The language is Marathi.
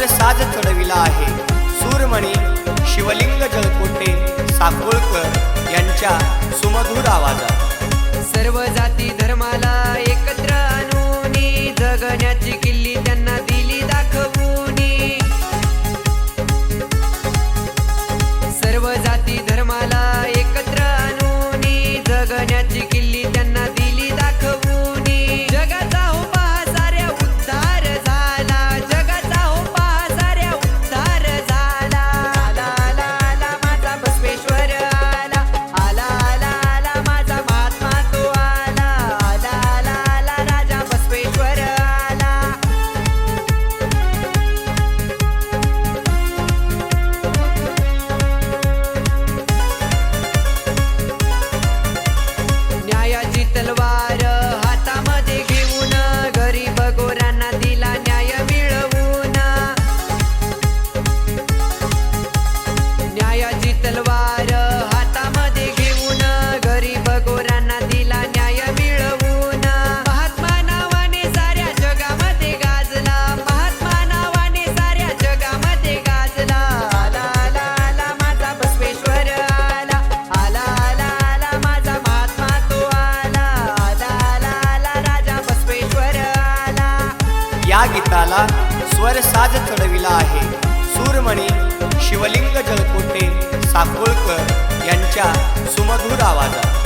साज चढविला आहे सूरमणी शिवलिंग जळकोटे साकोळकर यांच्या सुमधुर आवाजात। सर्व जाती धर्माला एकत्र आणून जगण्याची किल्ली त्यांना दिली दाखवून। सर्व जाती धर्माला एकत्र आणून जगण्याची किल्ली त्यांना दिली दाखवून। जगाचा हो पहा साऱ्या उद्धार झाला, जगाचा हो पहा साऱ्या उद्धार झाला। आला आला आला माझा बसवेश्वर आला, आला आला आला माझा महात्मा तो आला, आला आला आला राजा बसवेश्वर आला। न्यायाची तलवार हातामध्ये घेऊन गरीब गोरांना दिला न्याय मिळवून। न्यायाची तलवार हातामध्ये घेऊन गरीब गोरांना दिला न्याय मिळवून। महात्मा नावाने साऱ्या जगामध्ये गाजला, महात्मा नावाने साऱ्या जगामध्ये गाजला। आला आला आला माझा बसवेश्वर आला, आला आला आला माझा महात्मा तो आला, आला आला आला राजा बसवेश्वर आला। या गीताला स्वर साज चढविला आहे सूरमणी शिवलिंग जळकोटे साकोळकर यांच्या सुमधुर आवाजात।